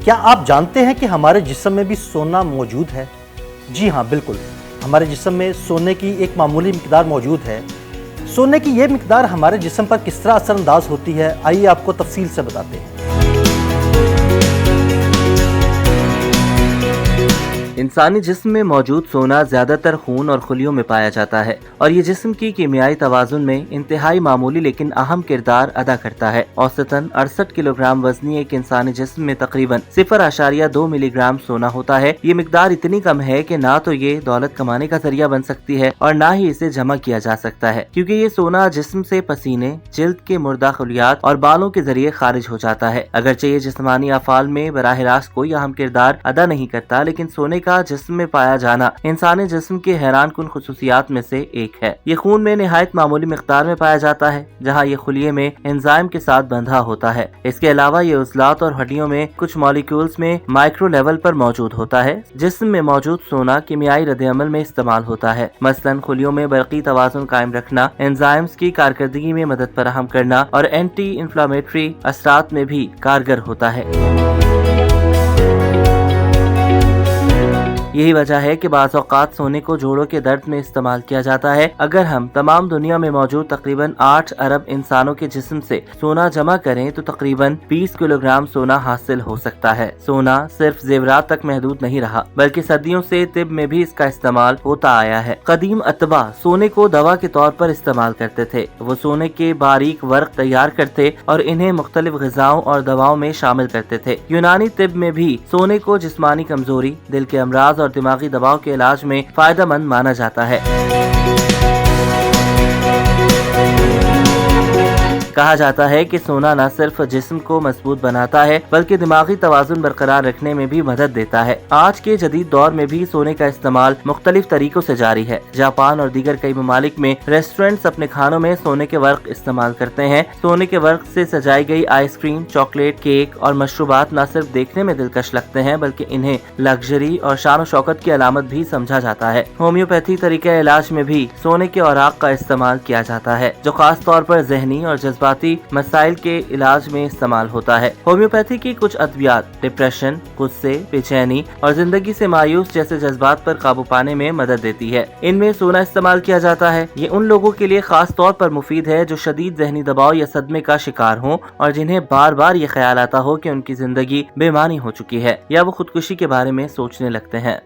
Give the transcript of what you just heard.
کیا آپ جانتے ہیں کہ ہمارے جسم میں بھی سونا موجود ہے؟ جی ہاں، بالکل، ہمارے جسم میں سونے کی ایک معمولی مقدار موجود ہے۔ سونے کی یہ مقدار ہمارے جسم پر کس طرح اثر انداز ہوتی ہے، آئیے آپ کو تفصیل سے بتاتے ہیں۔ انسانی جسم میں موجود سونا زیادہ تر خون اور خلیوں میں پایا جاتا ہے اور یہ جسم کی کیمیائی توازن میں انتہائی معمولی لیکن اہم کردار ادا کرتا ہے۔ اوسطاً 68 کلو گرام وزنی ایک انسانی جسم میں تقریباً 0.2 ملی گرام سونا ہوتا ہے۔ یہ مقدار اتنی کم ہے کہ نہ تو یہ دولت کمانے کا ذریعہ بن سکتی ہے اور نہ ہی اسے جمع کیا جا سکتا ہے، کیونکہ یہ سونا جسم سے پسینے، جلد کے مردہ خلیات اور بالوں کے ذریعے خارج ہو جاتا ہے۔ اگرچہ یہ جسمانی افعال میں براہ راست کوئی اہم کردار ادا نہیں کرتا، لیکن سونے کا جسم میں پایا جانا انسانی جسم کے حیران کن خصوصیات میں سے ایک ہے۔ یہ خون میں نہایت معمولی مقدار میں پایا جاتا ہے، جہاں یہ خلیے میں انزائم کے ساتھ بندھا ہوتا ہے۔ اس کے علاوہ یہ عضلات اور ہڈیوں میں کچھ مالیکیولز میں مائکرو لیول پر موجود ہوتا ہے۔ جسم میں موجود سونا کیمیائی رد عمل میں استعمال ہوتا ہے، مثلاً خلیوں میں برقی توازن قائم رکھنا، انزائمز کی کارکردگی میں مدد فراہم کرنا اور اینٹی انفلامیٹری اثرات میں بھی کارگر ہوتا ہے۔ یہی وجہ ہے کہ بعض اوقات سونے کو جوڑوں کے درد میں استعمال کیا جاتا ہے۔ اگر ہم تمام دنیا میں موجود تقریباً 8 ارب انسانوں کے جسم سے سونا جمع کریں تو تقریباً 20 کلو گرام سونا حاصل ہو سکتا ہے۔ سونا صرف زیورات تک محدود نہیں رہا، بلکہ صدیوں سے طب میں بھی اس کا استعمال ہوتا آیا ہے۔ قدیم اتباع سونے کو دوا کے طور پر استعمال کرتے تھے۔ وہ سونے کے باریک ورق تیار کرتے اور انہیں مختلف غذاؤں اور دواؤں میں شامل کرتے تھے۔ یونانی طب میں بھی سونے کو جسمانی کمزوری، دل کے امراض اور دماغی دباؤ کے علاج میں فائدہ مند مانا جاتا ہے۔ کہا جاتا ہے کہ سونا نہ صرف جسم کو مضبوط بناتا ہے بلکہ دماغی توازن برقرار رکھنے میں بھی مدد دیتا ہے۔ آج کے جدید دور میں بھی سونے کا استعمال مختلف طریقوں سے جاری ہے۔ جاپان اور دیگر کئی ممالک میں ریسٹورنٹس اپنے کھانوں میں سونے کے ورق استعمال کرتے ہیں۔ سونے کے ورق سے سجائی گئی آئس کریم، چاکلیٹ، کیک اور مشروبات نہ صرف دیکھنے میں دلکش لگتے ہیں بلکہ انہیں لگژری اور شان و شوکت کی علامت بھی سمجھا جاتا ہے۔ ہومیوپیتھی طریقہ علاج میں بھی سونے کے اوراق کا استعمال کیا جاتا ہے، جو خاص طور پر ذہنی اور جذباتی مسائل کے علاج میں استعمال ہوتا ہے۔ ہومیوپیتھی کی کچھ ادویات ڈپریشن، غصے، بے چینی اور زندگی سے مایوس جیسے جذبات پر قابو پانے میں مدد دیتی ہے۔ ان میں سونا استعمال کیا جاتا ہے۔ یہ ان لوگوں کے لیے خاص طور پر مفید ہے جو شدید ذہنی دباؤ یا صدمے کا شکار ہوں اور جنہیں بار بار یہ خیال آتا ہو کہ ان کی زندگی بے معنی ہو چکی ہے یا وہ خودکشی کے بارے میں سوچنے لگتے ہیں۔